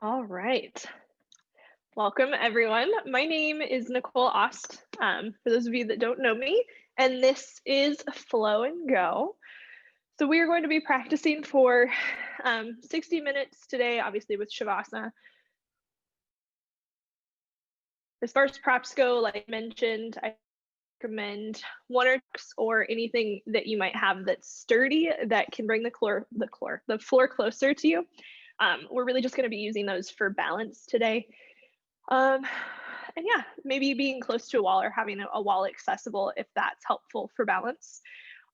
All right. Welcome, everyone. My name is Nicole Ost, for those of you that don't know me, and this is Flow and Go. So, we are going to be practicing for 60 minutes today, obviously, with Shavasana. As far as props go, like I mentioned, I recommend one or anything that you might have that's sturdy that can bring the floor closer to you. We're really just going to be using those for balance today. Um, and yeah, maybe being close to a wall or having a wall accessible if that's helpful for balance.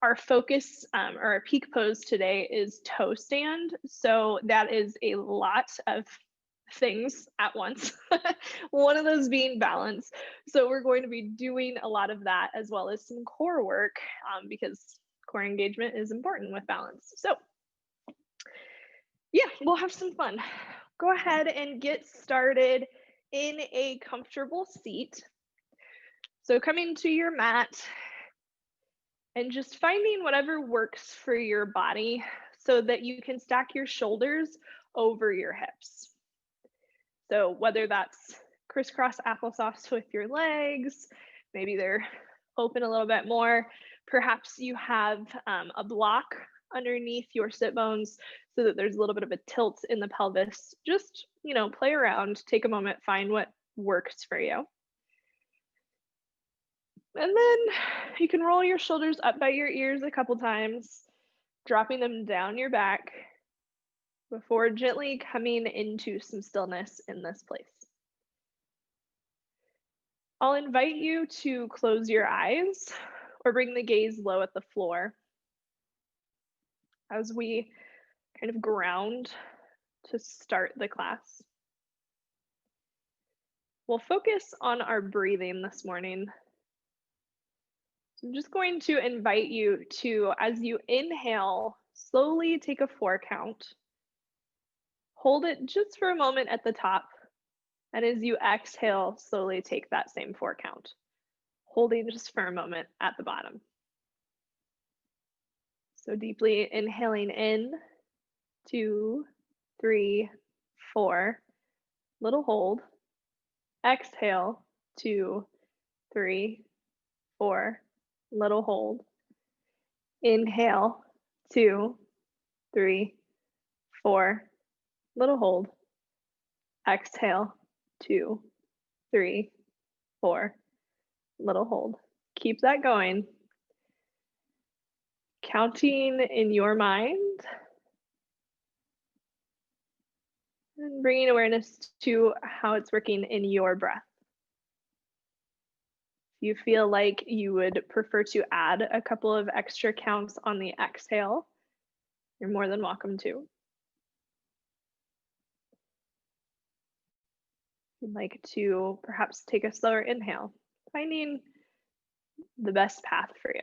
Our focus or our peak pose today is toe stand. So that is a lot of things at once. One of those being balance. So we're going to be doing a lot of that as well as some core work because core engagement is important with balance. So yeah, we'll have some fun. Go ahead and get started in a comfortable seat. So coming to your mat and just finding whatever works for your body so that you can stack your shoulders over your hips. So whether that's crisscross applesauce with your legs, maybe they're open a little bit more. Perhaps you have a block underneath your sit bones so that there's a little bit of a tilt in the pelvis. Just, play around, take a moment, find what works for you. And then you can roll your shoulders up by your ears a couple times, dropping them down your back before gently coming into some stillness in this place. I'll invite you to close your eyes or bring the gaze low at the floor as we kind of ground to start the class. We'll focus on our breathing this morning. So I'm just going to invite you to, as you inhale, slowly take a 4 count. Hold it just for a moment at the top. And as you exhale, slowly take that same 4 count, holding just for a moment at the bottom. So deeply inhaling in, 2, 3, 4, little hold. Exhale, 2, 3, 4, little hold. Inhale, 2, 3, 4, little hold. Exhale, 2, 3, 4, little hold. Keep that going. Counting in your mind and bringing awareness to how it's working in your breath. If you feel like you would prefer to add a couple of extra counts on the exhale, you're more than welcome to. If you'd like to perhaps take a slower inhale, finding the best path for you.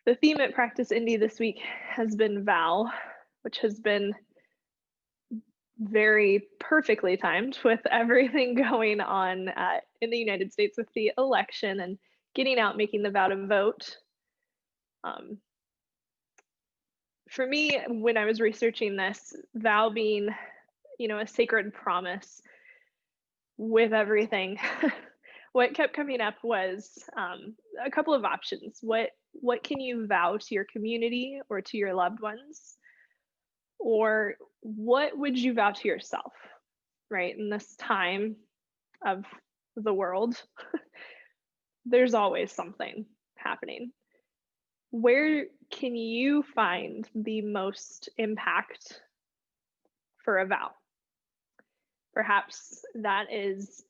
The theme at Practice Indie this week has been vow, which has been very perfectly timed with everything going on in the United States with the election and getting out, making the vow to vote. For me, when I was researching this, vow being, a sacred promise with everything, what kept coming up was a couple of options. What can you vow to your community or to your loved ones? Or what would you vow to yourself, right? In this time of the world, there's always something happening. Where can you find the most impact for a vow? Perhaps that is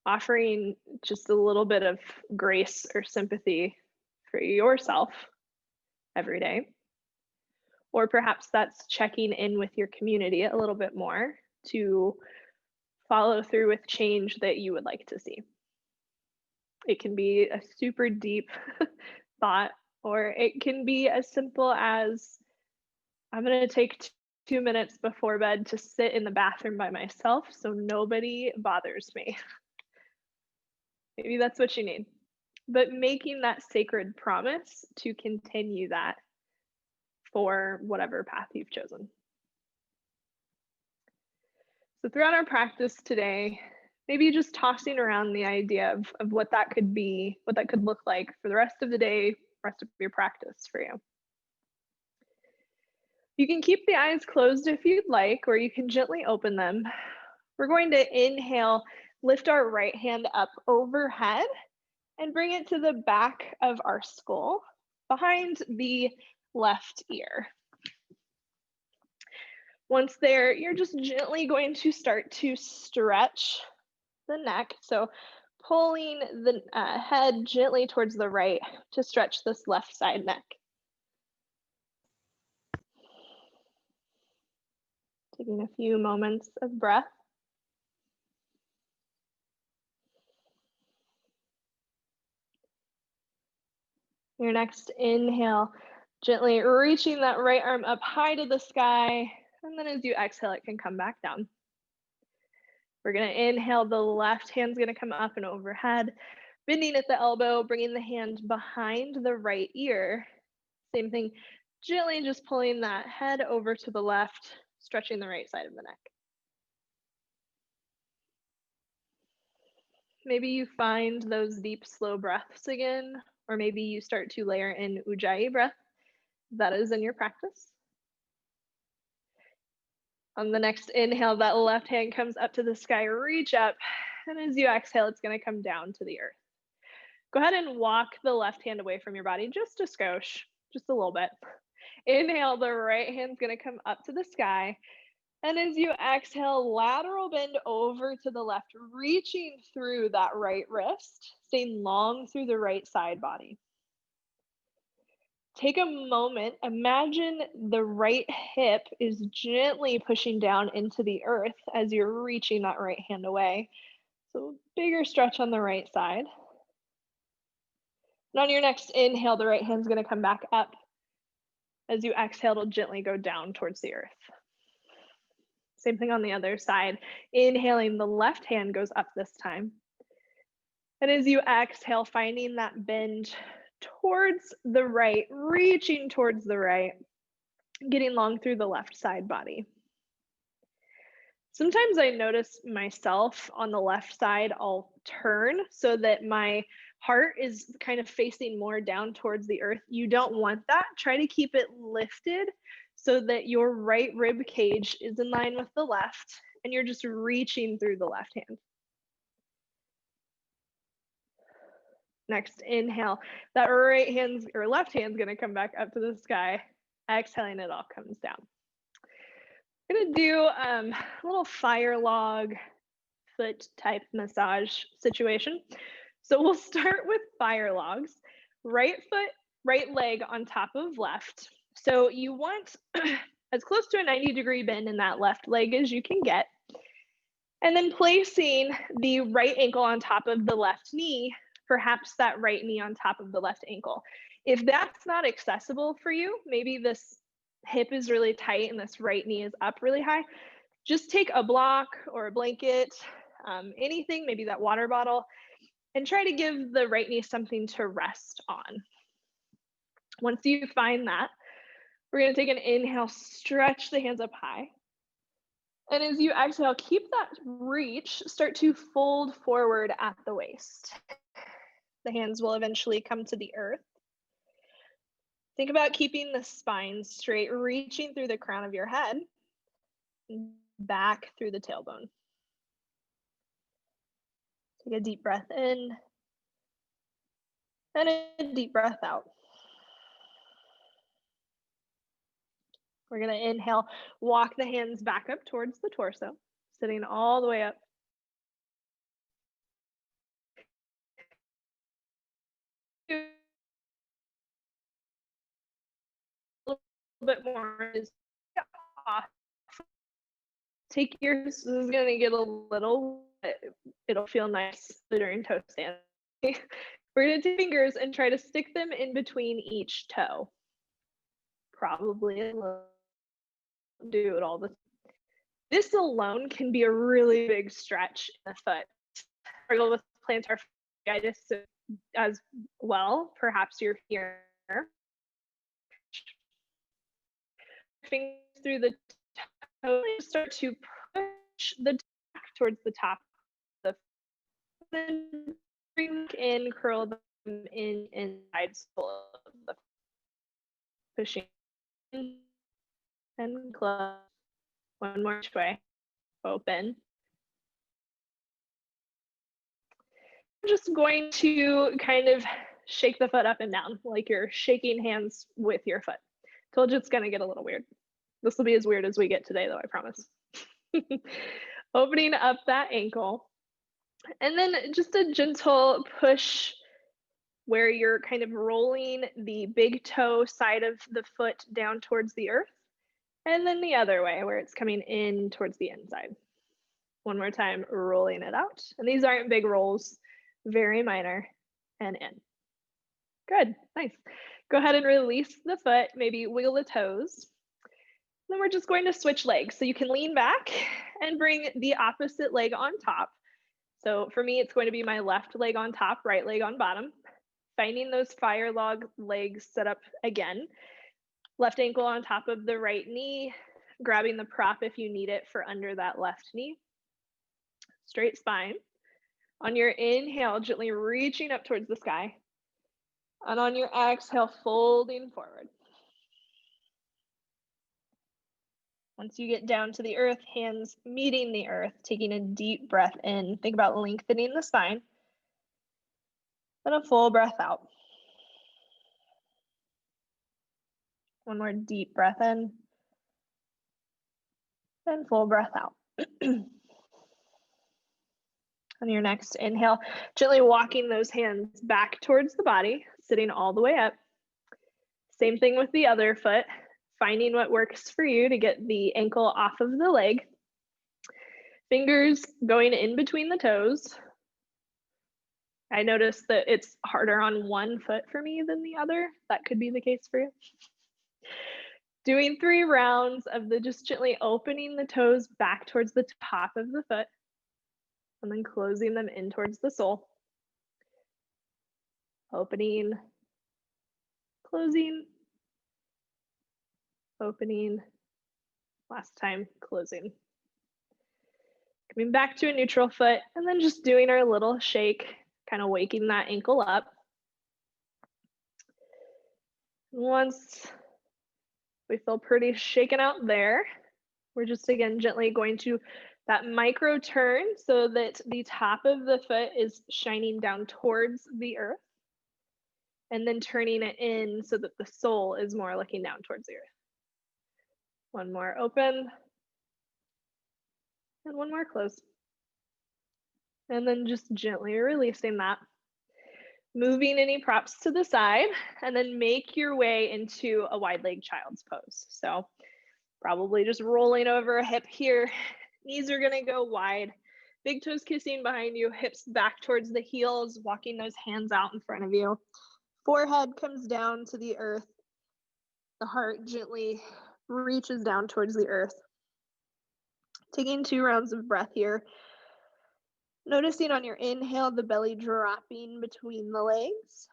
offering just a little bit of grace or sympathy for yourself every day. Or perhaps that's checking in with your community a little bit more to follow through with change that you would like to see. It can be a super deep thought, or it can be as simple as I'm going to take 2 minutes before bed to sit in the bathroom by myself so nobody bothers me. Maybe that's what you need. But making that sacred promise to continue that for whatever path you've chosen. So throughout our practice today, maybe just tossing around the idea of what that could be, what that could look like for the rest of the day, rest of your practice for you. You can keep the eyes closed if you'd like, or you can gently open them. We're going to inhale, lift our right hand up overhead and bring it to the back of our skull, behind the left ear. Once there, you're just gently going to start to stretch the neck. So pulling the head gently towards the right to stretch this left side neck. Taking a few moments of breath. Your next inhale, gently reaching that right arm up high to the sky. And then as you exhale, it can come back down. We're going to inhale, the left hand's going to come up and overhead, bending at the elbow, bringing the hand behind the right ear. Same thing, gently just pulling that head over to the left, stretching the right side of the neck. Maybe you find those deep, slow breaths again, or maybe you start to layer in Ujjayi breath. That is in your practice. On the next inhale, that left hand comes up to the sky, reach up, and as you exhale, it's going to come down to the earth. Go ahead and walk the left hand away from your body, just a skosh, just a little bit. Inhale, the right hand's going to come up to the sky, and as you exhale, lateral bend over to the left, reaching through that right wrist, staying long through the right side body. Take a moment, imagine the right hip is gently pushing down into the earth as you're reaching that right hand away. So bigger stretch on the right side. And on your next inhale, the right hand's going to come back up. As you exhale, it'll gently go down towards the earth. Same thing on the other side. Inhaling, the left hand goes up this time. And as you exhale, finding that bend towards the right, reaching towards the right, getting long through the left side body. Sometimes I notice myself on the left side, I'll turn so that my heart is kind of facing more down towards the earth. You don't want that. Try to keep it lifted so that your right rib cage is in line with the left and you're just reaching through the left hand. Next inhale, that right hand's or left hand's gonna come back up to the sky. Exhaling, it all comes down. I'm gonna do a little fire log foot type massage situation. So we'll start with fire logs. Right foot, right leg on top of left. So you want as close to a 90-degree bend in that left leg as you can get. And then placing the right ankle on top of the left knee, perhaps that right knee on top of the left ankle. If that's not accessible for you, maybe this hip is really tight and this right knee is up really high, just take a block or a blanket, anything, maybe that water bottle, and try to give the right knee something to rest on. Once you find that, we're going to take an inhale, stretch the hands up high. And as you exhale, keep that reach, start to fold forward at the waist. The hands will eventually come to the earth. Think about keeping the spine straight, reaching through the crown of your head, back through the tailbone. Take a deep breath in, and a deep breath out. We're going to inhale, walk the hands back up towards the torso, sitting all the way up. A little bit more is off. Take your, this is going to get a little, it'll feel nice during toe stand. We're going to take fingers and try to stick them in between each toe. Probably a little, do it all the time. This alone can be a really big stretch in the foot. Struggle with plantar fasciitis as well. Perhaps you're here. fingers through the toe, start to push the back towards the top of the then bring in, curl them in inside sole of the pushing and close. One more way. Open. I'm just going to kind of shake the foot up and down like you're shaking hands with your foot. Told you it's going to get a little weird. This will be as weird as we get today, though, I promise. Opening up that ankle. And then just a gentle push where you're kind of rolling the big toe side of the foot down towards the earth. And then the other way where it's coming in towards the inside. One more time, rolling it out. And these aren't big rolls, very minor, and in. Good, nice. Go ahead and release the foot, maybe wiggle the toes. Then we're just going to switch legs. So you can lean back and bring the opposite leg on top. So for me, it's going to be my left leg on top, right leg on bottom. Finding those fire log legs set up again. Left ankle on top of the right knee, grabbing the prop if you need it for under that left knee. Straight spine. On your inhale, gently reaching up towards the sky. And on your exhale, folding forward. Once you get down to the earth, hands meeting the earth, taking a deep breath in. Think about lengthening the spine. And a full breath out. One more deep breath in. And full breath out. On your next inhale, gently walking those hands back towards the body, sitting all the way up. Same thing with the other foot, finding what works for you to get the ankle off of the leg. Fingers going in between the toes. I noticed that it's harder on one foot for me than the other. That could be the case for you. Doing 3 rounds of the just gently opening the toes back towards the top of the foot and then closing them in towards the sole. Opening, closing, opening, last time closing. Coming back to a neutral foot and then just doing our little shake, kind of waking that ankle up. Once we feel pretty shaken out there, we're just again gently going to that micro turn so that the top of the foot is shining down towards the earth, and then turning it in so that the sole is more looking down towards the earth. One more open, and one more close. And then just gently releasing that. Moving any props to the side, and then make your way into a wide leg child's pose. So probably just rolling over a hip here. Knees are gonna go wide. Big toes kissing behind you, hips back towards the heels, walking those hands out in front of you. Forehead comes down to the earth. The heart gently reaches down towards the earth. Taking 2 rounds of breath here. Noticing on your inhale, the belly dropping between the legs.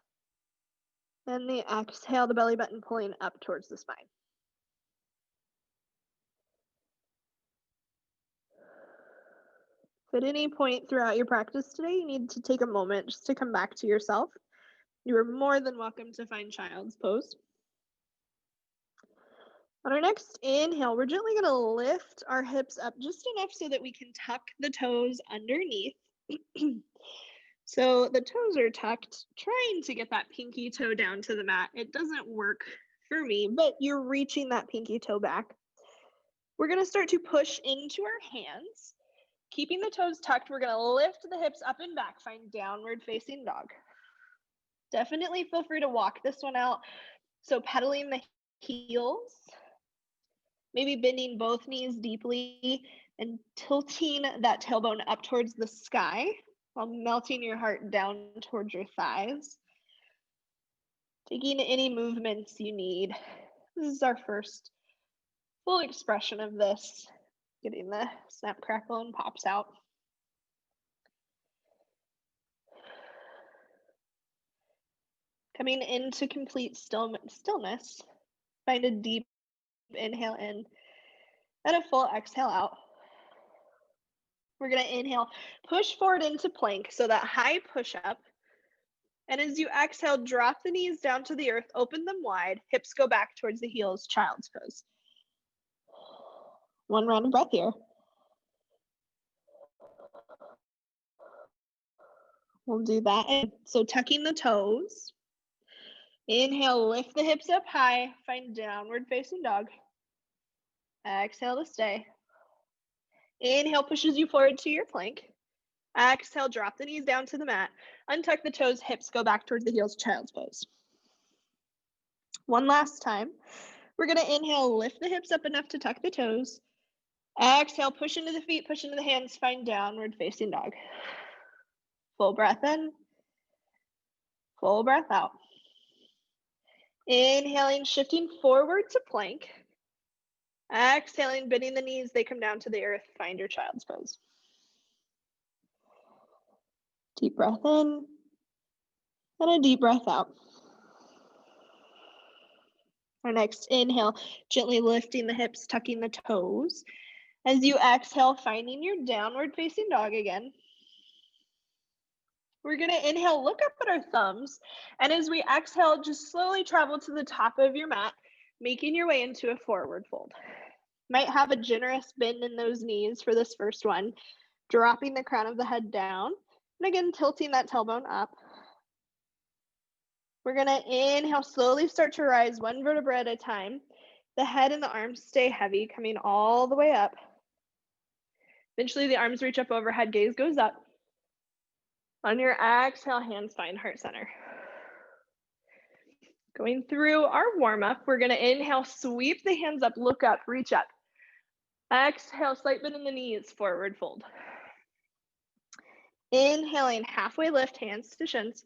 And the exhale, the belly button pulling up towards the spine. If at any point throughout your practice today, you need to take a moment just to come back to yourself, you are more than welcome to find child's pose. On our next inhale, we're gently going to lift our hips up just enough so that we can tuck the toes underneath. So the toes are tucked, trying to get that pinky toe down to the mat. It doesn't work for me, but you're reaching that pinky toe back. We're going to start to push into our hands. Keeping the toes tucked, we're going to lift the hips up and back, find downward facing dog. Definitely feel free to walk this one out. So pedaling the heels, maybe bending both knees deeply and tilting that tailbone up towards the sky while melting your heart down towards your thighs. Taking any movements you need. This is our first full expression of this. Getting the snap, crackle, and pops out. Coming into complete stillness. Find a deep Inhale in and a full exhale out. We're going to inhale, push forward into plank, so that high push up. And as you exhale, drop the knees down to the earth, open them wide, hips go back towards the heels, child's pose. One round of breath here. We'll do that. So tucking the toes. Inhale, lift the hips up high, find downward facing dog. Exhale to stay. Inhale pushes you forward to your plank. Exhale, drop the knees down to the mat. Untuck the toes, hips go back towards the heels, child's pose. One last time. We're going to inhale, lift the hips up enough to tuck the toes. Exhale, push into the feet, push into the hands, find downward facing dog. Full breath in. Full breath out. Inhaling, shifting forward to plank. Exhaling, bending the knees, they come down to the earth, find your child's pose. Deep breath in, and a deep breath out. Our next inhale, gently lifting the hips, tucking the toes. As you exhale, finding your downward facing dog again. We're going to inhale, look up at our thumbs. And as we exhale, just slowly travel to the top of your mat, making your way into a forward fold. Might have a generous bend in those knees for this first one, dropping the crown of the head down. And again, tilting that tailbone up. We're going to inhale, slowly start to rise one vertebra at a time. The head and the arms stay heavy, coming all the way up. Eventually, the arms reach up overhead, gaze goes up. On your exhale, hands find heart center. Going through our warm-up, we're going to inhale, sweep the hands up, look up, reach up. Exhale, slight bend in the knees, forward fold. Inhaling, halfway lift, hands to shins.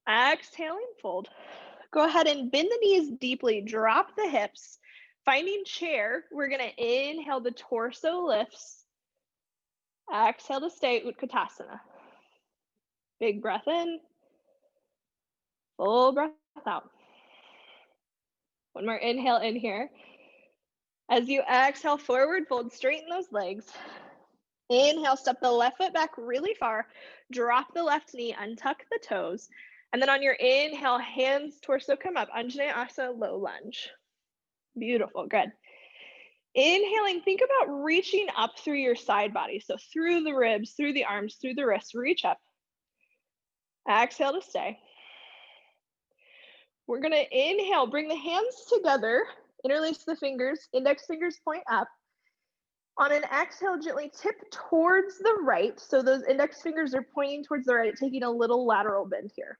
Exhaling, fold. Go ahead and bend the knees deeply, drop the hips. Finding chair, we're going to inhale, the torso lifts. Exhale to stay, Utkatasana. Big breath in. Full breath out. One more inhale in here. As you exhale, forward fold, straighten those legs. Inhale, step the left foot back really far. Drop the left knee, untuck the toes. And then on your inhale, hands, torso come up, Anjaneyasana, low lunge. Beautiful, good. Inhaling, think about reaching up through your side body. So through the ribs, through the arms, through the wrists, reach up. Exhale to stay. We're going to inhale, bring the hands together, interlace the fingers, index fingers point up. On an exhale, gently tip towards the right. So those index fingers are pointing towards the right, taking a little lateral bend here.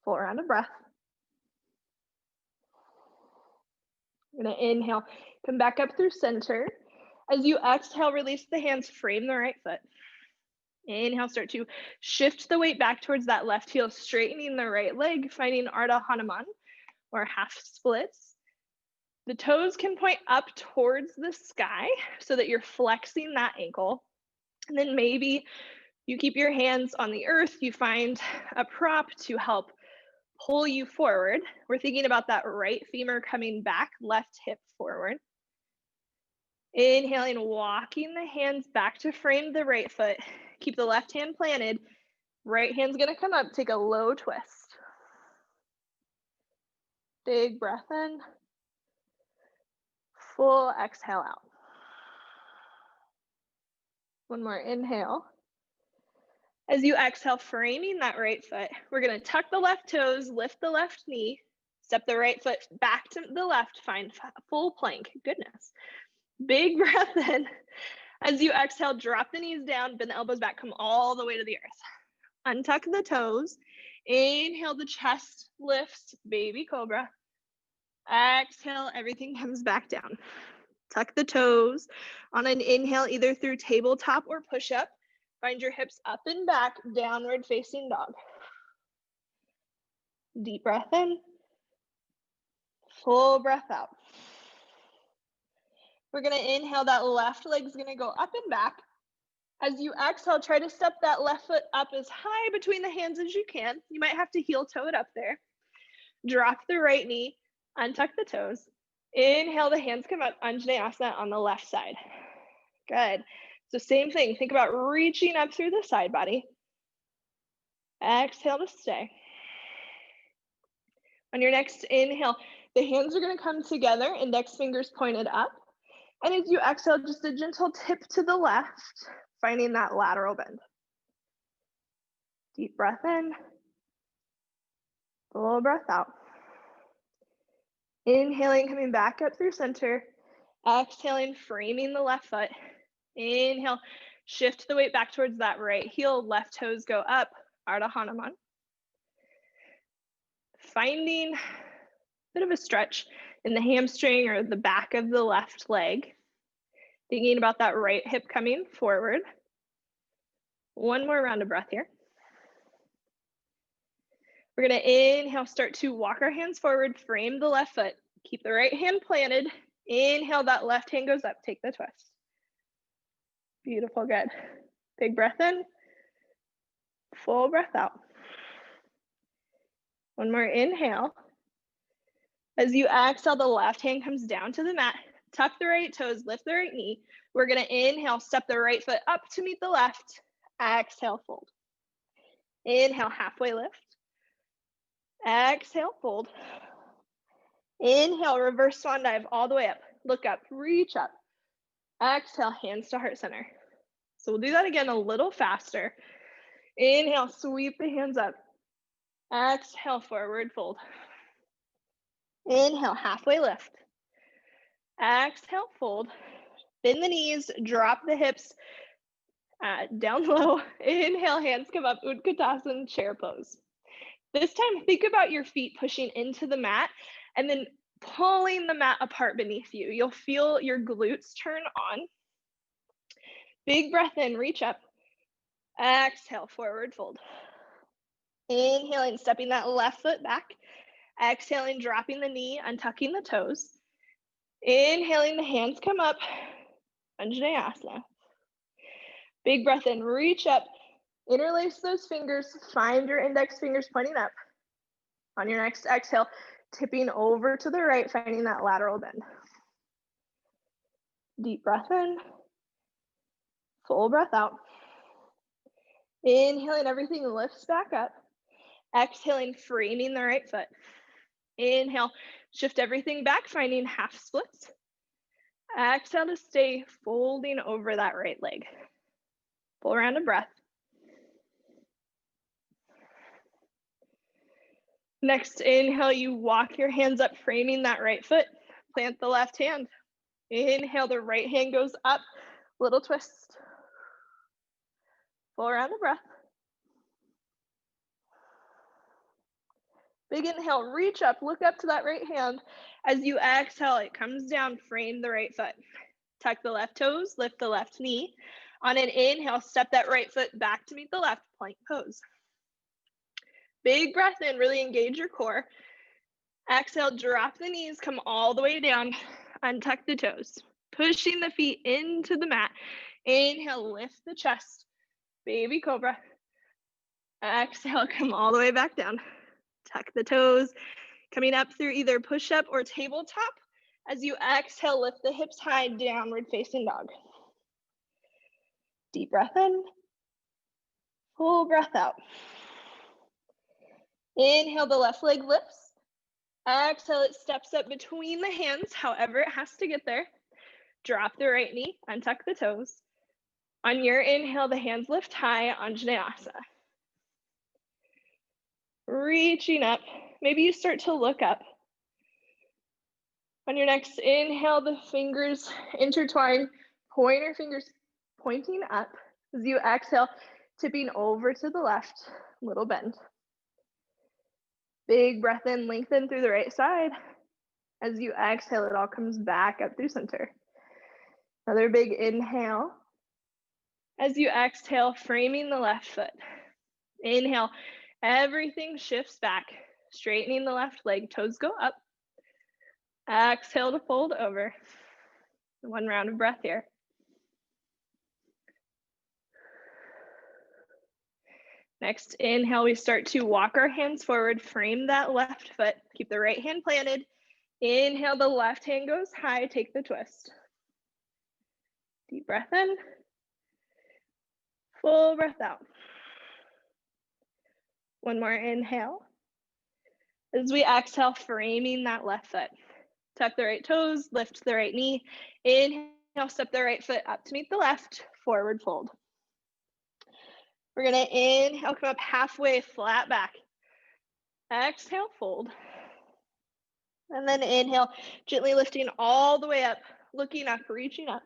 Full round of breath. I'm going to inhale, come back up through center. As you exhale, release the hands, frame the right foot. Inhale, start to shift the weight back towards that left heel, straightening the right leg, finding Ardha Hanuman or half splits. The toes can point up towards the sky so that you're flexing that ankle. And then maybe you keep your hands on the earth, you find a prop to help pull you forward. We're thinking about that right femur coming back, left hip forward. Inhaling, walking the hands back to frame the right foot. Keep the left hand planted. Right hand's gonna come up, take a low twist. Big breath in. Full exhale out. One more inhale. As you exhale, framing that right foot, we're gonna tuck the left toes, lift the left knee, step the right foot back to the left, find full plank. Goodness. Big breath in. As you exhale, drop the knees down, bend the elbows back, come all the way to the earth. Untuck the toes. Inhale, the chest lifts, baby cobra. Exhale, everything comes back down. Tuck the toes. On an inhale, either through tabletop or push-up, find your hips up and back, downward facing dog. Deep breath in. Full breath out. We're going to inhale, that left leg's going to go up and back. As you exhale, try to step that left foot up as high between the hands as you can. You might have to heel toe it up there. Drop the right knee, untuck the toes. Inhale, the hands come up, Anjaneyasana on the left side. Good. So same thing, think about reaching up through the side body. Exhale to stay. On your next inhale, the hands are gonna come together, index fingers pointed up. And as you exhale, just a gentle tip to the left, finding that lateral bend. Deep breath in, full breath out. Inhaling, coming back up through center. Exhaling, framing the left foot. Inhale, shift the weight back towards that right heel, left toes go up, Ardha Hanuman. Finding a bit of a stretch in the hamstring or the back of the left leg. Thinking about that right hip coming forward. One more round of breath here. We're gonna inhale, start to walk our hands forward, frame the left foot, keep the right hand planted. Inhale, that left hand goes up, take the twist. Beautiful, good. Big breath in, full breath out. One more inhale. As you exhale, the left hand comes down to the mat, tuck the right toes, lift the right knee. We're gonna inhale, step the right foot up to meet the left. Exhale, fold. Inhale, halfway lift. Exhale, fold. Inhale, reverse swan dive all the way up. Look up, reach up. Exhale, hands to heart center. So we'll do that again a little faster. Inhale, sweep the hands up. Exhale, forward fold. Inhale, halfway lift. Exhale, fold. Bend the knees, drop the hips down low. Inhale, hands come up, Utkatasana, chair pose. This time, think about your feet pushing into the mat and then pulling the mat apart beneath you. You'll feel your glutes turn on. Big breath in, reach up. Exhale, forward fold. Inhaling, stepping that left foot back. Exhaling, dropping the knee, untucking the toes. Inhaling, the hands come up, Anjaneyasana. Big breath in, reach up. Interlace those fingers, find your index fingers pointing up. On your next exhale, tipping over to the right, finding that lateral bend. Deep breath in, full breath out. Inhaling, everything lifts back up. Exhaling, framing the right foot. Inhale, shift everything back, finding half splits. Exhale to stay folding over that right leg. Full round of breath. Next inhale, you walk your hands up, framing that right foot. Plant the left hand. Inhale, the right hand goes up, little twist. Full round of breath. Big inhale, reach up, look up to that right hand. As you exhale, it comes down, frame the right foot. Tuck the left toes, lift the left knee. On an inhale, step that right foot back to meet the left, plank pose. Big breath in, really engage your core. Exhale, drop the knees, come all the way down, untuck the toes. Pushing the feet into the mat. Inhale, lift the chest, baby cobra. Exhale, come all the way back down. Tuck the toes, coming up through either push-up or tabletop. As you exhale, lift the hips high, downward facing dog. Deep breath in, full breath out. Inhale, the left leg lifts. Exhale, it steps up between the hands, however it has to get there. Drop the right knee, untuck the toes. On your inhale, the hands lift high, Anjaneyasana. Reaching up, maybe you start to look up. On your next inhale, the fingers intertwine, pointer fingers pointing up. As you exhale, tipping over to the left, little bend. Big breath in, lengthen through the right side. As you exhale, it all comes back up through center. Another big inhale. As you exhale, framing the left foot. Inhale, everything shifts back, straightening the left leg, toes go up. Exhale to fold over. One round of breath here. Next inhale, we start to walk our hands forward, frame that left foot, keep the right hand planted. Inhale, the left hand goes high, take the twist. Deep breath in, full breath out. One more inhale. As we exhale, framing that left foot. Tuck the right toes, lift the right knee. Inhale, step the right foot up to meet the left, forward fold. We're gonna inhale, come up halfway, flat back. Exhale, fold. And then inhale, gently lifting all the way up, looking up, reaching up.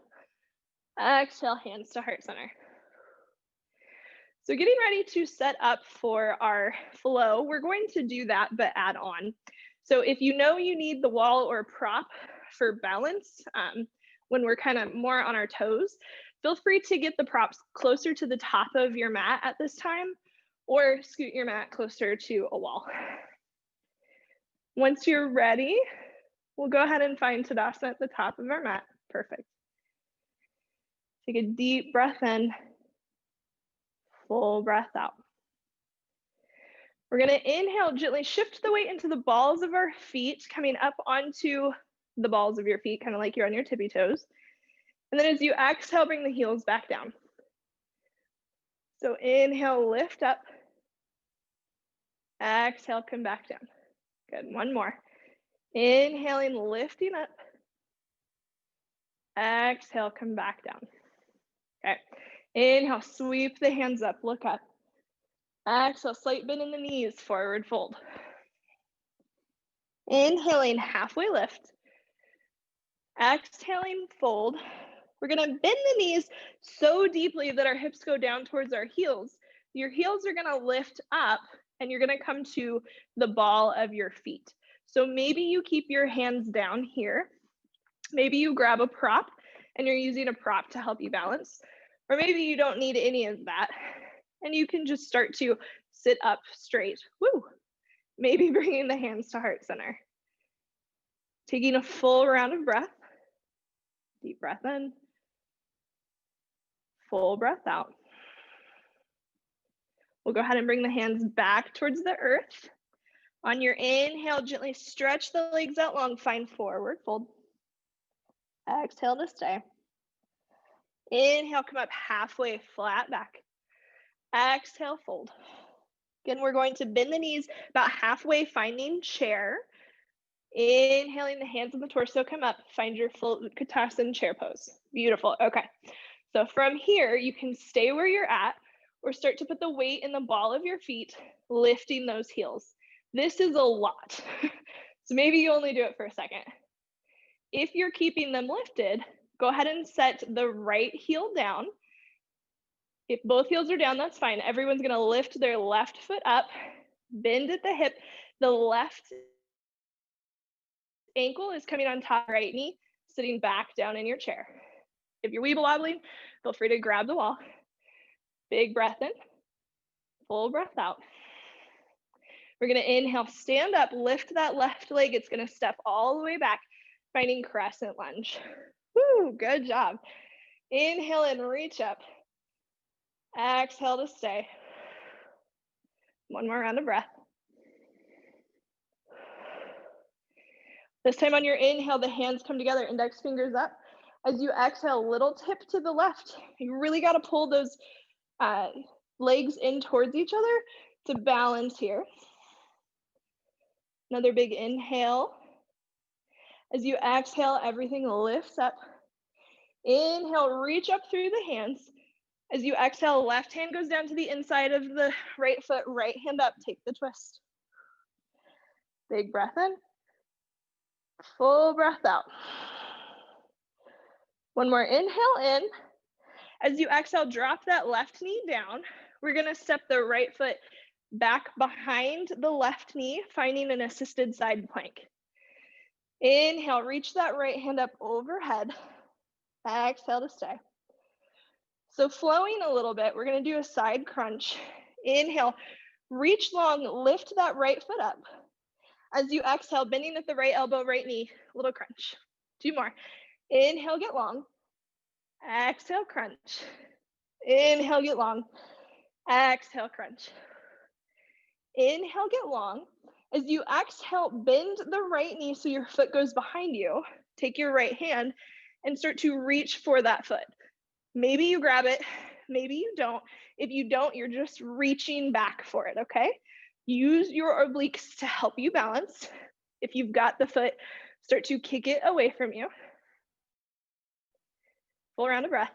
Exhale, hands to heart center. So getting ready to set up for our flow, we're going to do that, but add on. So if you know you need the wall or prop for balance, when we're kind of more on our toes, feel free to get the props closer to the top of your mat at this time, or scoot your mat closer to a wall. Once you're ready, we'll go ahead and find Tadasana at the top of our mat. Perfect. Take a deep breath in, full breath out. We're gonna inhale, gently shift the weight into the balls of our feet, coming up onto the balls of your feet, kind of like you're on your tippy toes. And then as you exhale, bring the heels back down. So inhale, lift up. Exhale, come back down. Good, one more. Inhaling, lifting up. Exhale, come back down. Okay, inhale, sweep the hands up, look up. Exhale, slight bend in the knees, forward fold. Inhaling, halfway lift. Exhaling, fold. We're gonna bend the knees so deeply that our hips go down towards our heels. Your heels are gonna lift up and you're gonna come to the ball of your feet. So maybe you keep your hands down here. Maybe you grab a prop and you're using a prop to help you balance. Or maybe you don't need any of that and you can just start to sit up straight. Woo! Maybe bringing the hands to heart center. Taking a full round of breath. Deep breath in. Full breath out. We'll go ahead and bring the hands back towards the earth. On your inhale, gently stretch the legs out long, find forward fold. Exhale to stay. Inhale, come up halfway, flat back. Exhale, fold. Again, we're going to bend the knees about halfway, finding chair. Inhaling, the hands on the torso come up, find your full Tadasana chair pose. Beautiful, okay. So from here, you can stay where you're at or start to put the weight in the ball of your feet, lifting those heels. This is a lot. So maybe you only do it for a second. If you're keeping them lifted, go ahead and set the right heel down. If both heels are down, that's fine. Everyone's gonna lift their left foot up, bend at the hip. The left ankle is coming on top of the right knee, sitting back down in your chair. If you're weeble wobbling, feel free to grab the wall. Big breath in, full breath out. We're gonna inhale, stand up, lift that left leg. It's gonna step all the way back, finding crescent lunge. Woo, good job. Inhale and reach up. Exhale to stay. One more round of breath. This time on your inhale, the hands come together, index fingers up. As you exhale, little tip to the left. You really got to pull those legs in towards each other to balance here. Another big inhale. As you exhale, everything lifts up. Inhale, reach up through the hands. As you exhale, left hand goes down to the inside of the right foot, right hand up, take the twist. Big breath in. Full breath out. One more inhale in. As you exhale, drop that left knee down. We're gonna step the right foot back behind the left knee, finding an assisted side plank. Inhale, reach that right hand up overhead. Exhale to stay. So flowing a little bit, we're gonna do a side crunch. Inhale, reach long, lift that right foot up. As you exhale, bending at the right elbow, right knee, little crunch. 2 more. Inhale, get long. Exhale, crunch. Inhale, get long. Exhale, crunch. Inhale, get long. As you exhale, bend the right knee so your foot goes behind you. Take your right hand and start to reach for that foot. Maybe you grab it, maybe you don't. If you don't, you're just reaching back for it, okay? Use your obliques to help you balance. If you've got the foot, start to kick it away from you. Full round of breath.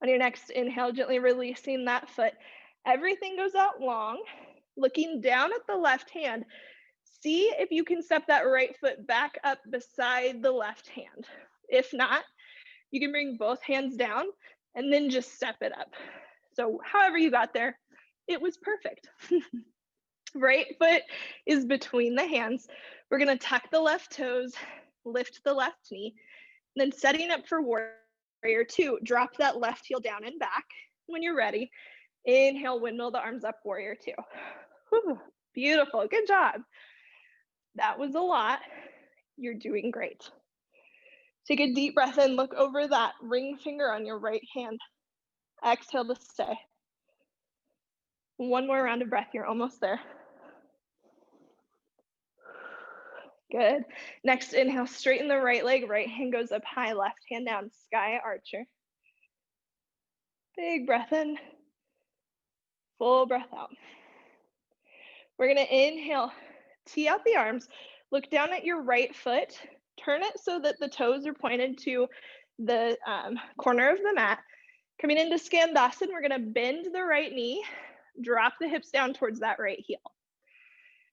On your next inhale, gently releasing that foot. Everything goes out long, looking down at the left hand. See if you can step that right foot back up beside the left hand. If not, you can bring both hands down and then just step it up. So however you got there, it was perfect. Right foot is between the hands. We're gonna tuck the left toes, lift the left knee, then setting up for warrior two, drop that left heel down and back. When you're ready, inhale, windmill the arms up, warrior two. Whew, beautiful, good job. That was a lot. You're doing great. Take a deep breath in, look over that ring finger on your right hand. Exhale to stay. One more round of breath, you're almost there. Good. Next inhale, straighten the right leg, right hand goes up high, left hand down, sky archer. Big breath in, full breath out. We're gonna inhale, tee out the arms, look down at your right foot, turn it so that the toes are pointed to the corner of the mat. Coming into Skandasana, we're gonna bend the right knee, drop the hips down towards that right heel.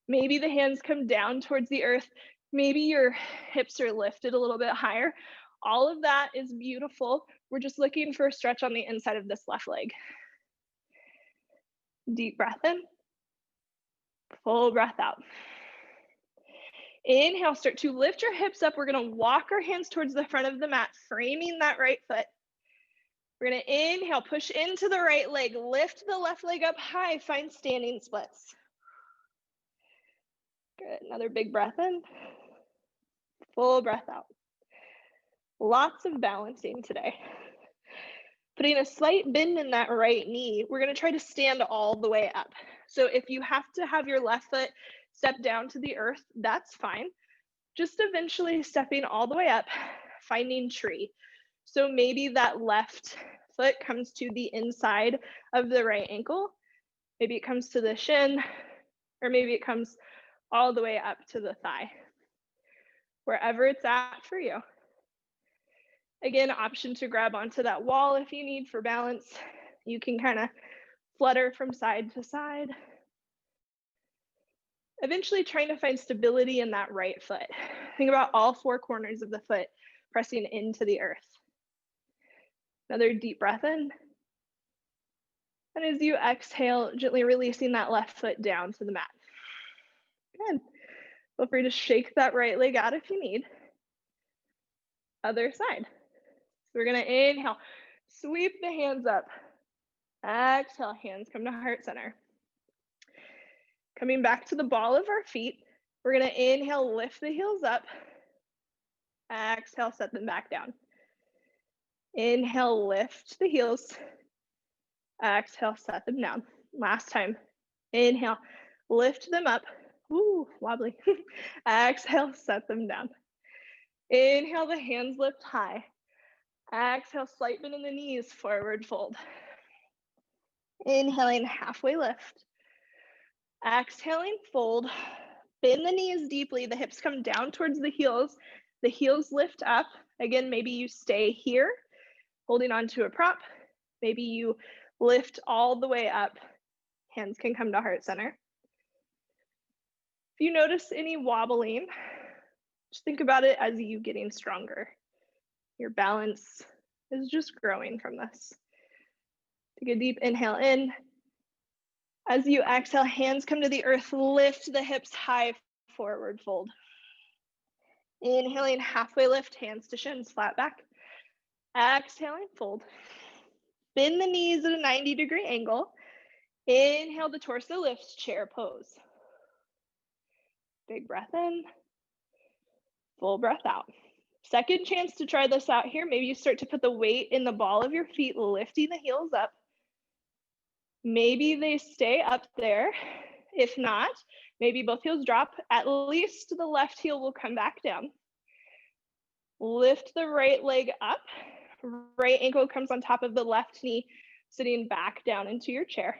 Maybe the hands come down towards the earth. Maybe your hips are lifted a little bit higher. All of that is beautiful. We're just looking for a stretch on the inside of this left leg. Deep breath in, full breath out. Inhale, start to lift your hips up. We're gonna walk our hands towards the front of the mat, framing that right foot. We're gonna inhale, push into the right leg, lift the left leg up high, find standing splits. Good, another big breath in, full breath out. Lots of balancing today. Putting a slight bend in that right knee, we're gonna try to stand all the way up. So if you have to have your left foot step down to the earth, that's fine. Just eventually stepping all the way up, finding tree. So maybe that left foot comes to the inside of the right ankle. Maybe it comes to the shin, or maybe it comes all the way up to the thigh. Wherever it's at for you. Again, option to grab onto that wall if you need for balance. You can kind of flutter from side to side. Eventually trying to find stability in that right foot. Think about all four corners of the foot pressing into the earth. Another deep breath in. And as you exhale, gently releasing that left foot down to the mat. Good. Feel free to shake that right leg out if you need. Other side. So we're gonna inhale, sweep the hands up. Exhale, hands come to heart center. Coming back to the ball of our feet, we're gonna inhale, lift the heels up. Exhale, set them back down. Inhale, lift the heels. Exhale, set them down. Last time. Inhale, lift them up. Ooh, wobbly. Exhale, set them down. Inhale, the hands lift high. Exhale, slight bend in the knees, forward fold. Inhaling, halfway lift. Exhaling, fold. Bend the knees deeply. The hips come down towards the heels lift up. Again, maybe you stay here, holding onto a prop. Maybe you lift all the way up. Hands can come to heart center. If you notice any wobbling, just think about it as you getting stronger. Your balance is just growing from this. Take a deep inhale in. As you exhale, hands come to the earth, lift the hips high, forward fold. Inhaling, halfway lift, hands to shins, flat back. Exhaling, fold. Bend the knees at a 90-degree angle. Inhale, the torso lifts, chair pose. Big breath in, full breath out. Second chance to try this out here. Maybe you start to put the weight in the ball of your feet, lifting the heels up. Maybe they stay up there. If not, maybe both heels drop. At least the left heel will come back down. Lift the right leg up. Right ankle comes on top of the left knee, sitting back down into your chair.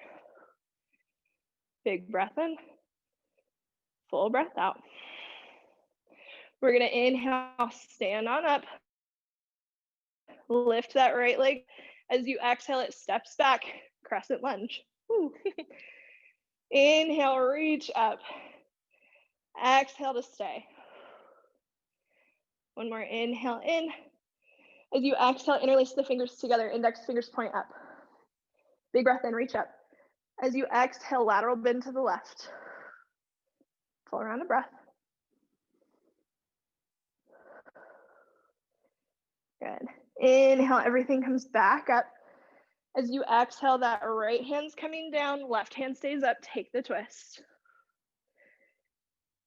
Big breath in. Full breath out. We're going to inhale, stand on up. Lift that right leg. As you exhale, it steps back, crescent lunge. Inhale, reach up. Exhale to stay. One more inhale in. As you exhale, interlace the fingers together, index fingers point up. Big breath in, reach up. As you exhale, lateral bend to the left. Full round of breath. Good. Inhale, everything comes back up. As you exhale, that right hand's coming down, left hand stays up, take the twist.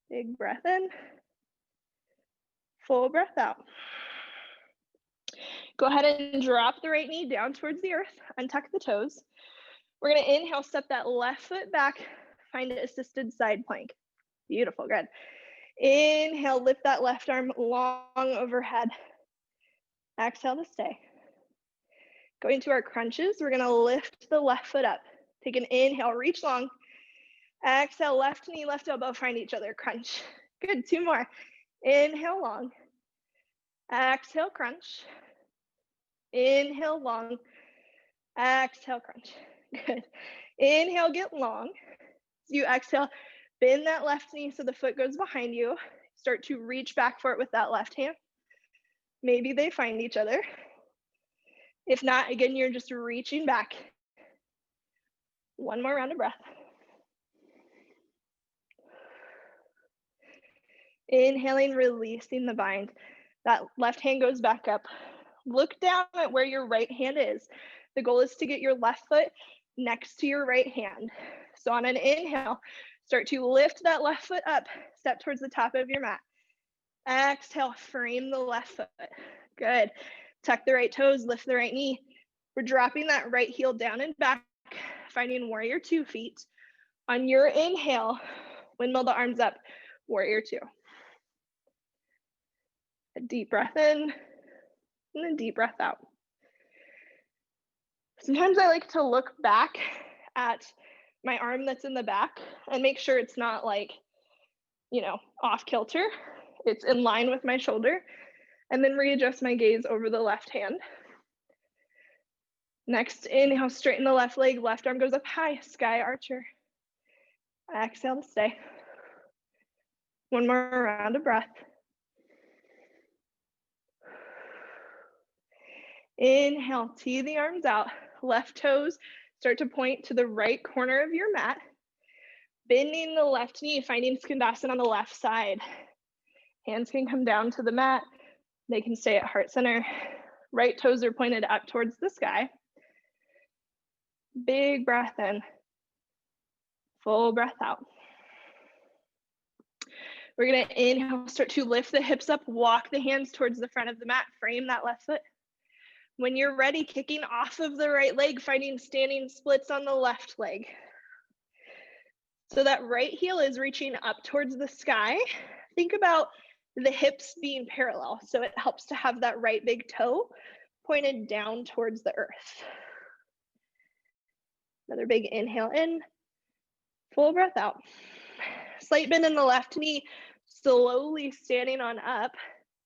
Big breath in. Full breath out. Go ahead and drop the right knee down towards the earth, untuck the toes. We're gonna inhale, step that left foot back, find an assisted side plank. Beautiful, good. Inhale, lift that left arm long overhead. Exhale to stay. Going to our crunches, we're gonna lift the left foot up. Take an inhale, reach long. Exhale, left knee, left elbow, find each other, crunch. Good, 2 more. Inhale, long. Exhale, crunch. Inhale, long. Exhale, crunch. Good. Inhale, get long. As you exhale, bend that left knee so the foot goes behind you. Start to reach back for it with that left hand. Maybe they find each other. If not, again, you're just reaching back. One more round of breath. Inhaling, releasing the bind. That left hand goes back up. Look down at where your right hand is. The goal is to get your left foot next to your right hand. So on an inhale, start to lift that left foot up, step towards the top of your mat. Exhale, frame the left foot. Good. Tuck the right toes, lift the right knee. We're dropping that right heel down and back, finding warrior 2 feet. On your inhale, windmill the arms up, warrior 2. A deep breath in and a deep breath out. Sometimes I like to look back at my arm that's in the back and make sure it's not like, off kilter. It's in line with my shoulder, and then readjust my gaze over the left hand. Next, inhale, straighten the left leg, left arm goes up high, sky archer. Exhale to stay. One more round of breath. Inhale, tee the arms out, left toes start to point to the right corner of your mat. Bending the left knee, finding Skandasana on the left side. Hands can come down to the mat. They can stay at heart center. Right toes are pointed up towards the sky. Big breath in. Full breath out. We're gonna inhale, start to lift the hips up, walk the hands towards the front of the mat, frame that left foot. When you're ready, kicking off of the right leg, finding standing splits on the left leg. So that right heel is reaching up towards the sky. Think about the hips being parallel. So it helps to have that right big toe pointed down towards the earth. Another big inhale in, full breath out. Slight bend in the left knee, slowly standing on up,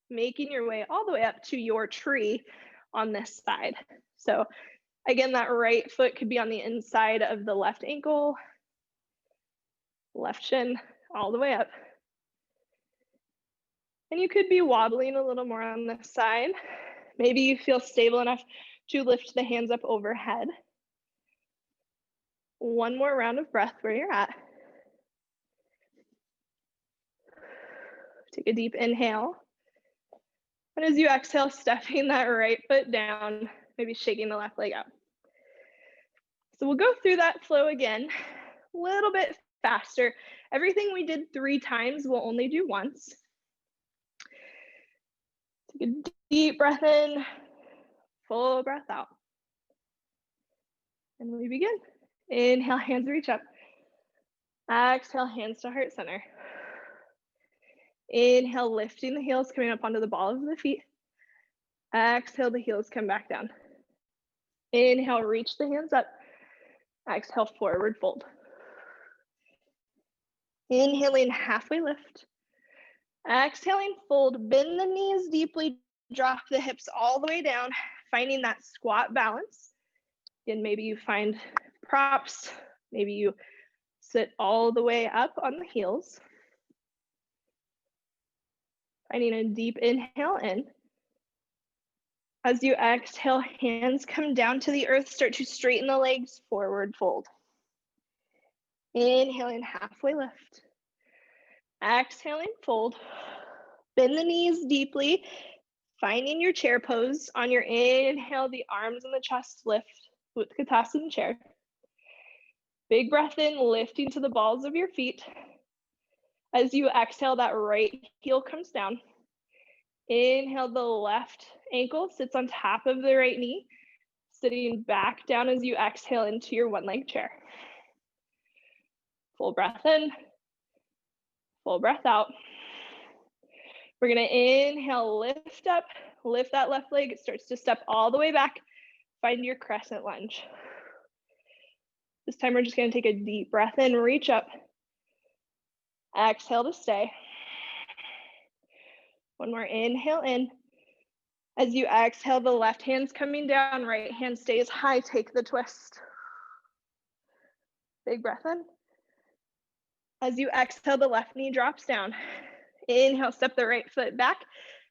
making your way all the way up to your tree on this side. So again, that right foot could be on the inside of the left ankle, left shin, all the way up. And you could be wobbling a little more on this side. Maybe you feel stable enough to lift the hands up overhead. One more round of breath where you're at. Take a deep inhale. And as you exhale, stepping that right foot down, maybe shaking the left leg out. So we'll go through that flow again, a little bit faster. Everything we did 3 times, we'll only do once. Take a deep breath in, full breath out. And we begin. Inhale, hands reach up. Exhale, hands to heart center. Inhale, lifting the heels, coming up onto the ball of the feet. Exhale, the heels come back down. Inhale, reach the hands up. Exhale, forward fold. Inhaling, halfway lift. Exhaling, fold, bend the knees deeply, drop the hips all the way down, finding that squat balance. Again, maybe you find props, maybe you sit all the way up on the heels. Finding a deep inhale in. As you exhale, hands come down to the earth, start to straighten the legs, forward fold. Inhaling, halfway lift. Exhaling, fold. Bend the knees deeply, finding your chair pose. On your inhale, the arms and the chest lift with Tadasana chair. Big breath in, lifting to the balls of your feet. As you exhale, that right heel comes down. Inhale, the left ankle sits on top of the right knee, sitting back down as you exhale into your one-leg chair. Full breath in, full breath out. We're gonna inhale, lift up, lift that left leg. It starts to step all the way back. Find your crescent lunge. This time we're just gonna take a deep breath in, reach up. Exhale to stay. One more inhale in. As you exhale, the left hand's coming down, right hand stays high, take the twist. Big breath in. As you exhale, the left knee drops down. Inhale, step the right foot back,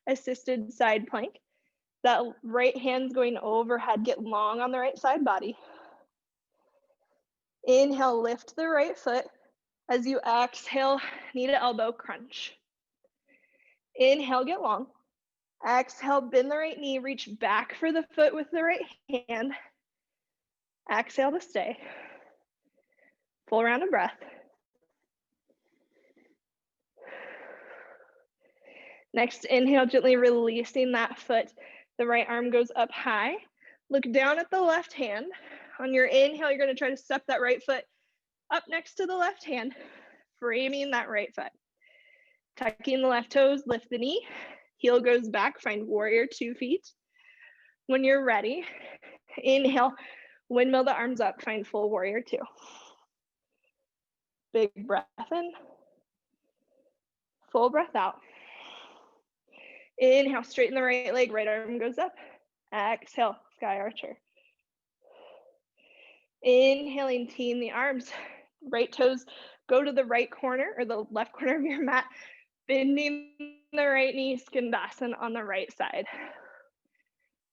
assisted side plank. That right hand's going overhead, get long on the right side body. Inhale, lift the right foot. As you exhale, knee to elbow crunch. Inhale, get long. Exhale, bend the right knee, reach back for the foot with the right hand. Exhale to stay. Full round of breath. Next, inhale, gently releasing that foot. The right arm goes up high. Look down at the left hand. On your inhale, you're gonna try to step that right foot up next to the left hand, framing that right foot. Tucking the left toes, lift the knee. Heel goes back, find warrior 2 feet. When you're ready, inhale, windmill the arms up, find full warrior 2. Big breath in, full breath out. Inhale, straighten the right leg, right arm goes up. Exhale, sky archer. Inhaling, teeing the arms. Right toes go to the right corner or the left corner of your mat. Bending the right knee, Skandasana on the right side.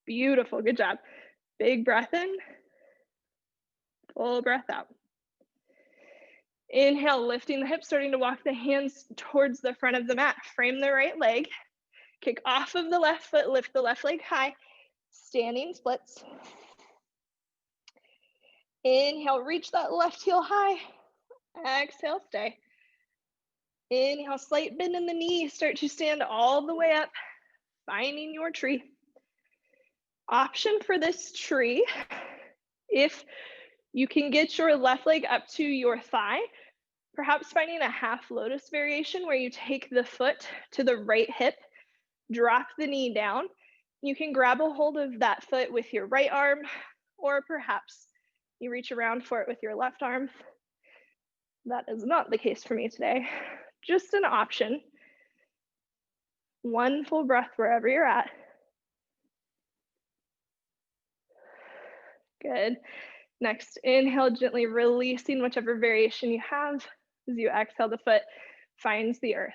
Beautiful, good job. Big breath in, full breath out. Inhale, lifting the hips, starting to walk the hands towards the front of the mat. Frame the right leg. Kick off of the left foot, lift the left leg high. Standing splits. Inhale, reach that left heel high. Exhale, stay. Inhale, slight bend in the knee. Start to stand all the way up, finding your tree. Option for this tree, if you can get your left leg up to your thigh, perhaps finding a half lotus variation where you take the foot to the right hip, drop the knee down. You can grab a hold of that foot with your right arm, or perhaps you reach around for it with your left arm. That is not the case for me today. Just an option. One full breath wherever you're at. Good. Next, inhale, gently releasing whichever variation you have. As you exhale, the foot finds the earth.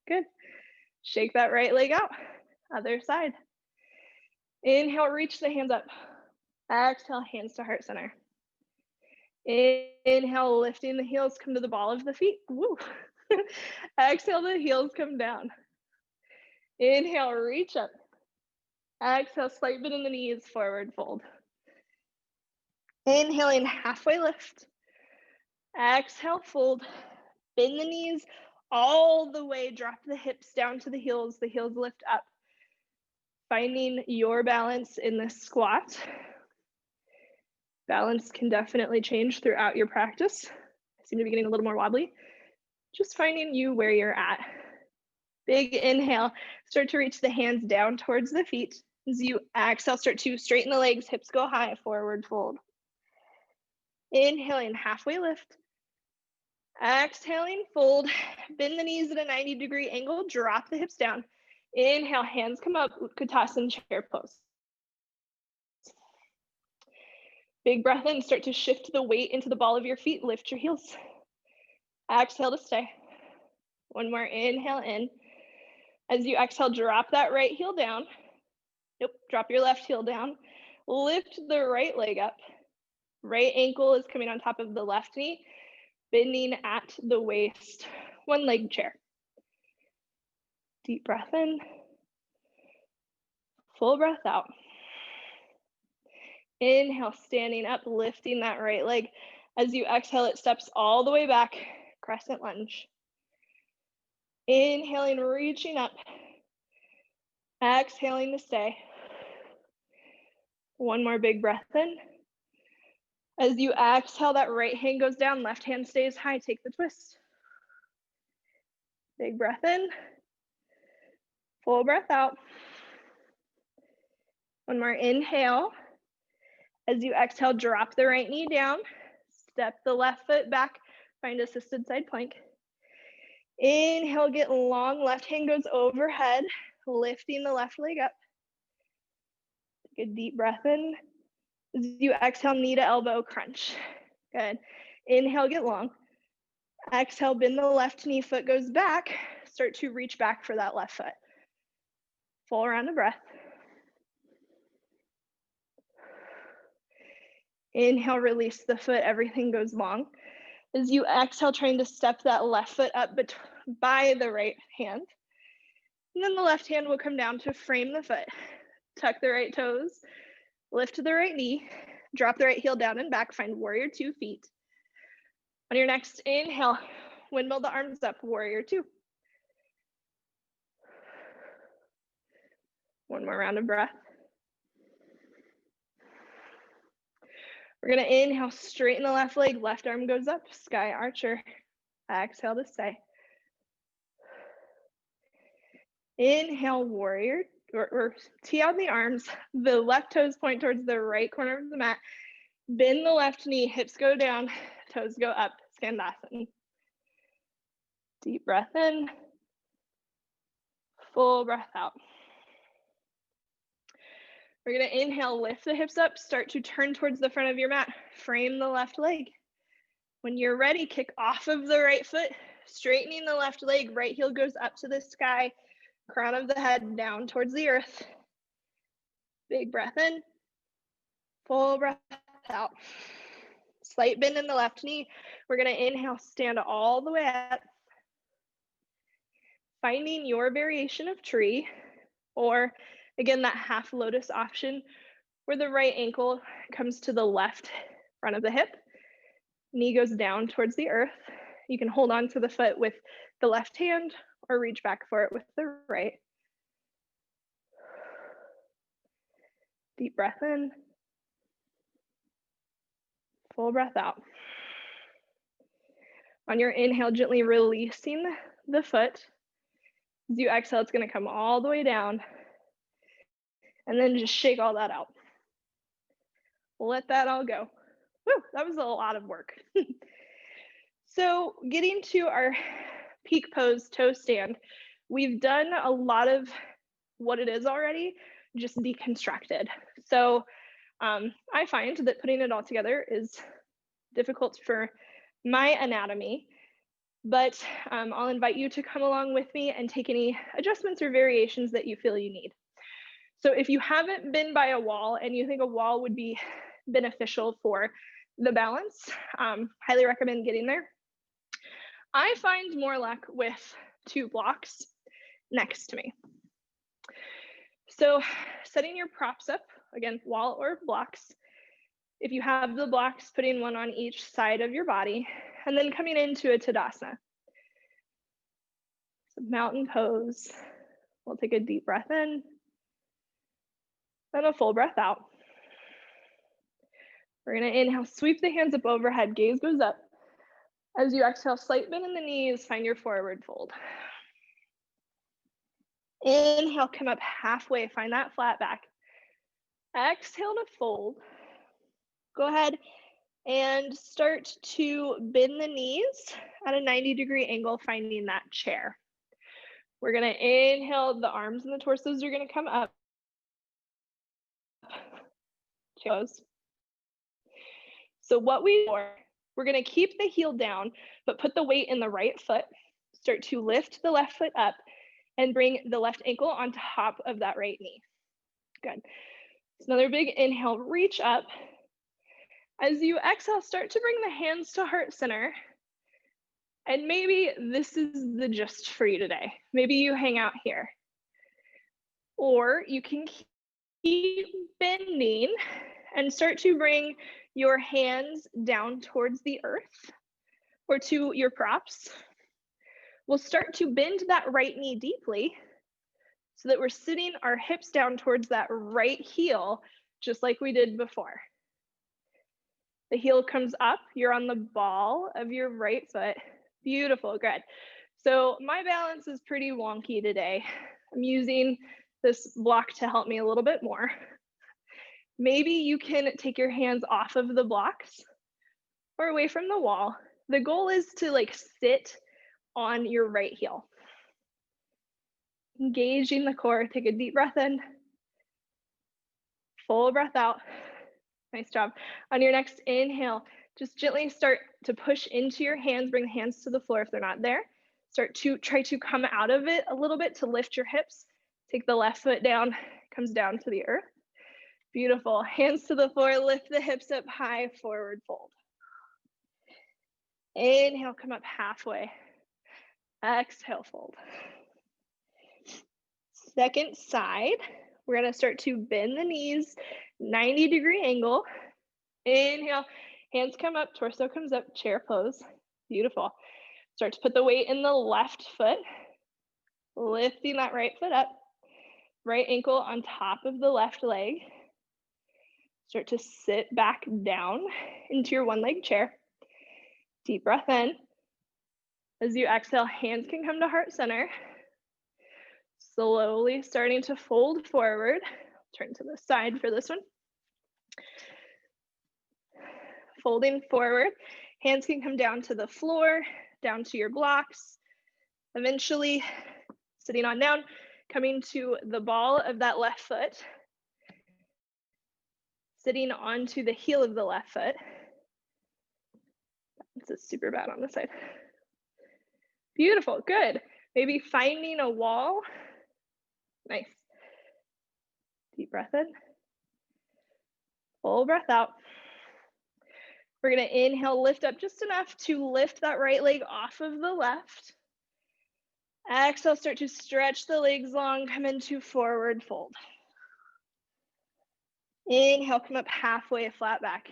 Good. Shake that right leg out. Other side. Inhale, reach the hands up. Exhale, hands to heart center. Inhale, lifting the heels, come to the ball of the feet. Woo. Exhale, the heels come down. Inhale, reach up. Exhale, slight bend in the knees, forward fold. Inhaling, halfway lift. Exhale, fold. Bend the knees all the way, drop the hips down to the heels lift up. Finding your balance in this squat. Balance can definitely change throughout your practice. I seem to be getting a little more wobbly. Just finding you where you're at. Big inhale, start to reach the hands down towards the feet. As you exhale, start to straighten the legs, hips go high, forward fold. Inhaling, halfway lift. Exhaling, fold. Bend the knees at a 90-degree angle, drop the hips down. Inhale, hands come up, Utkatasana chair pose. Big breath in, start to shift the weight into the ball of your feet, lift your heels. Exhale to stay. One more inhale in. As you exhale, drop that right heel down. Nope, drop your left heel down. Lift the right leg up. Right ankle is coming on top of the left knee, bending at the waist. One leg chair. Deep breath in. Full breath out. Inhale, standing up, lifting that right leg. As you exhale, it steps all the way back, crescent lunge. Inhaling, reaching up. Exhaling to stay. One more big breath in. As you exhale, that right hand goes down, left hand stays high, take the twist. Big breath in. Full breath out. One more inhale. As you exhale, drop the right knee down, step the left foot back, find assisted side plank. Inhale, get long, left hand goes overhead, lifting the left leg up. Take a deep breath in. As you exhale, knee to elbow crunch. Good. Inhale, get long. Exhale, bend the left knee, foot goes back. Start to reach back for that left foot. Full round of breath. Inhale, release the foot, everything goes long. As you exhale, trying to step that left foot up by the right hand. And then the left hand will come down to frame the foot. Tuck the right toes, lift the right knee, drop the right heel down and back, find warrior 2 feet. On your next inhale, windmill the arms up, warrior 2. One more round of breath. We're gonna inhale, straighten the left leg, left arm goes up, sky archer. Exhale to stay. Inhale, warrior, or tee out the arms. The left toes point towards the right corner of the mat. Bend the left knee, hips go down, toes go up, Skandasana. Deep breath in, full breath out. We're gonna inhale, lift the hips up, start to turn towards the front of your mat, frame the left leg. When you're ready, kick off of the right foot, straightening the left leg, right heel goes up to the sky, crown of the head down towards the earth. Big breath in, full breath out. Slight bend in the left knee. We're gonna inhale, stand all the way up. Finding your variation of tree, or again, that half lotus option where the right ankle comes to the left front of the hip, knee goes down towards the earth. You can hold on to the foot with the left hand or reach back for it with the right. Deep breath in, full breath out. On your inhale, gently releasing the foot. As you exhale, it's gonna come all the way down. And then just shake all that out. Let that all go. Woo, that was a lot of work. So getting to our peak pose toe stand, we've done a lot of what it is already, just deconstructed. So I find that putting it all together is difficult for my anatomy, but I'll invite you to come along with me and take any adjustments or variations that you feel you need. So if you haven't been by a wall and you think a wall would be beneficial for the balance, highly recommend getting there. I find more luck with 2 blocks next to me. So setting your props up, again, wall or blocks. If you have the blocks, putting one on each side of your body, and then coming into a Tadasana. So mountain pose. We'll take a deep breath in, then a full breath out. We're gonna inhale, sweep the hands up overhead, gaze goes up. As you exhale, slight bend in the knees, find your forward fold. Inhale, come up halfway, find that flat back. Exhale to fold. Go ahead and start to bend the knees at a 90-degree angle, finding that chair. We're gonna inhale, the arms and the torsos are gonna come up. Toes. So what we're gonna keep the heel down, but put the weight in the right foot. Start to lift the left foot up and bring the left ankle on top of that right knee. Good. So another big inhale, reach up. As you exhale, start to bring the hands to heart center. And maybe this is the gist for you today. Maybe you hang out here. Or you can keep bending and start to bring your hands down towards the earth or to your props. We'll start to bend that right knee deeply so that we're sitting our hips down towards that right heel, just like we did before. The heel comes up, you're on the ball of your right foot. Beautiful, good. So my balance is pretty wonky today. I'm using this block to help me a little bit more. Maybe you can take your hands off of the blocks or away from the wall. The goal is to like sit on your right heel. Engaging the core, take a deep breath in, full breath out. Nice job. On your next inhale, just gently start to push into your hands, bring the hands to the floor if they're not there. Start to try to come out of it a little bit to lift your hips. Take the left foot down, comes down to the earth. Beautiful. Hands to the floor, lift the hips up high, forward fold. Inhale, come up halfway. Exhale, fold. Second side, we're gonna start to bend the knees, 90-degree angle. Inhale, hands come up, torso comes up, chair pose. Beautiful. Start to put the weight in the left foot, lifting that right foot up, right ankle on top of the left leg. Start to sit back down into your one-leg chair. Deep breath in. As you exhale, hands can come to heart center. Slowly starting to fold forward. Turn to the side for this one. Folding forward. Hands can come down to the floor, down to your blocks. Eventually, sitting on down, coming to the ball of that left foot. Sitting onto the heel of the left foot. This is super bad on this side. Beautiful, good. Maybe finding a wall. Nice. Deep breath in. Full breath out. We're gonna inhale, lift up just enough to lift that right leg off of the left. Exhale, start to stretch the legs long, come into forward fold. Inhale, come up halfway, flat back.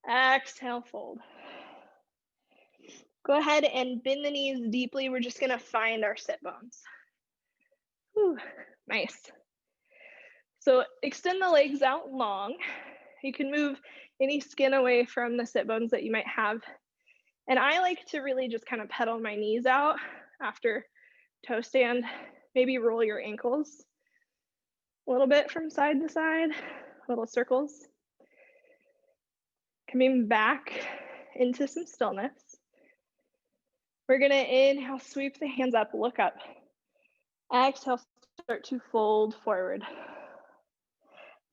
Exhale, fold. Go ahead and bend the knees deeply. We're just gonna find our sit bones. Whew, nice. So extend the legs out long. You can move any skin away from the sit bones that you might have. And I like to really just kind of pedal my knees out after toe stand. Maybe roll your ankles a little bit from side to side, little circles. Coming back into some stillness. We're gonna inhale, sweep the hands up, look up. Exhale, start to fold forward.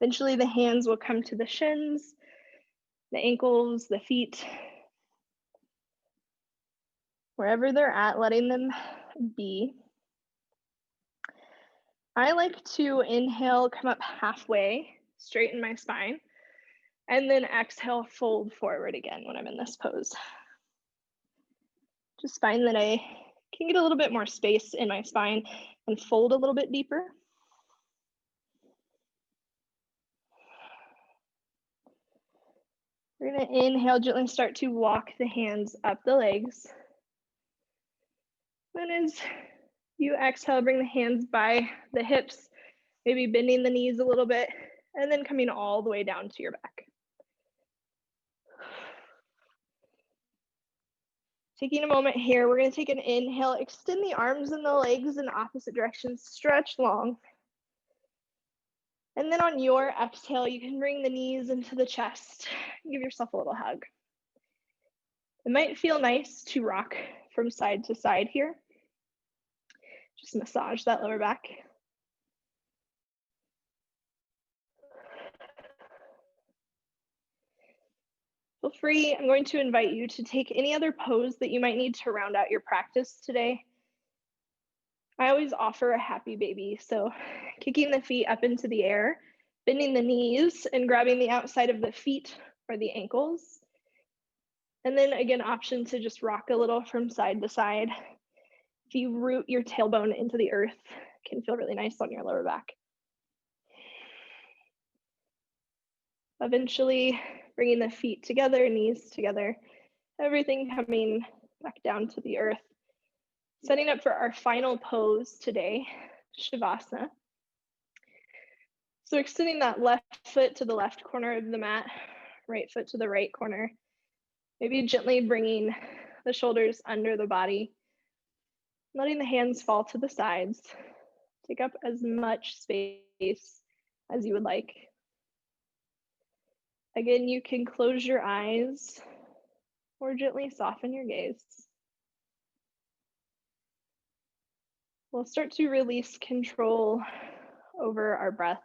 Eventually the hands will come to the shins, the ankles, the feet. Wherever they're at, letting them be. I like to inhale, come up halfway, straighten my spine, and then exhale, fold forward again when I'm in this pose. Just find that I can get a little bit more space in my spine and fold a little bit deeper. We're gonna inhale, gently start to walk the hands up the legs. Then as you exhale, bring the hands by the hips, maybe bending the knees a little bit, and then coming all the way down to your back. Taking a moment here, we're going to take an inhale, extend the arms and the legs in opposite directions, stretch long. And then on your exhale, you can bring the knees into the chest. Give yourself a little hug. It might feel nice to rock from side to side here. Just massage that lower back. Feel free, I'm going to invite you to take any other pose that you might need to round out your practice today. I always offer a happy baby, so kicking the feet up into the air, bending the knees and grabbing the outside of the feet or the ankles. And then again, option to just rock a little from side to side. If you root your tailbone into the earth, it can feel really nice on your lower back. Eventually, bringing the feet together, knees together, everything coming back down to the earth. Setting up for our final pose today, Shavasana. So extending that left foot to the left corner of the mat, right foot to the right corner. Maybe gently bringing the shoulders under the body, letting the hands fall to the sides. Take up as much space as you would like. Again, you can close your eyes or gently soften your gaze. We'll start to release control over our breath,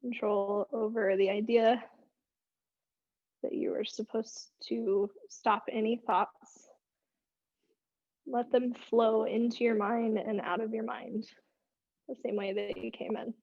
control over the idea that you are supposed to stop any thoughts. Let them flow into your mind and out of your mind the same way that you came in.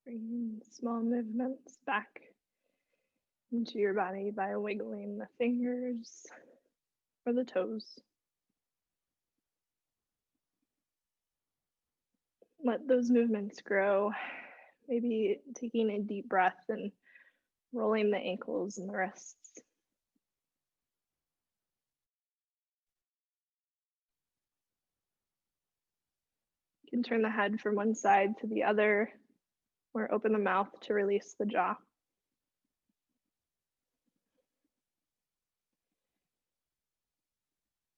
Bringing small movements back into your body by wiggling the fingers or the toes. Let those movements grow, maybe taking a deep breath and rolling the ankles and the wrists. You can turn the head from one side to the other or open the mouth to release the jaw.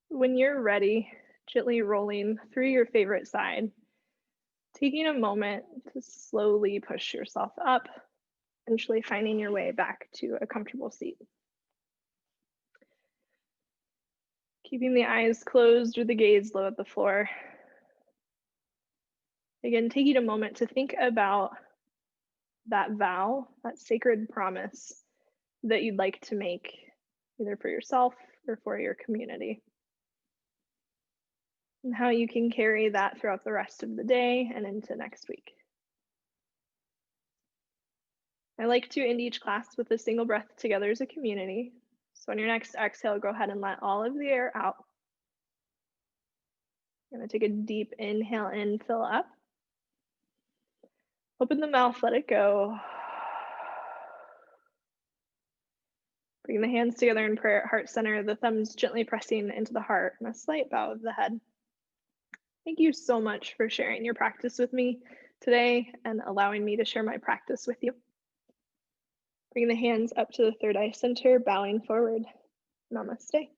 When you're ready, gently rolling through your favorite side, taking a moment to slowly push yourself up, eventually finding your way back to a comfortable seat. Keeping the eyes closed or the gaze low at the floor. Again, taking a moment to think about that vow, that sacred promise that you'd like to make, either for yourself or for your community. And how you can carry that throughout the rest of the day and into next week. I like to end each class with a single breath together as a community. So on your next exhale, go ahead and let all of the air out. You're going to take a deep inhale in, fill up. Open the mouth, let it go. Bring the hands together in prayer at heart center, the thumbs gently pressing into the heart, and a slight bow of the head. Thank you so much for sharing your practice with me today and allowing me to share my practice with you. Bring the hands up to the third eye center, bowing forward. Namaste.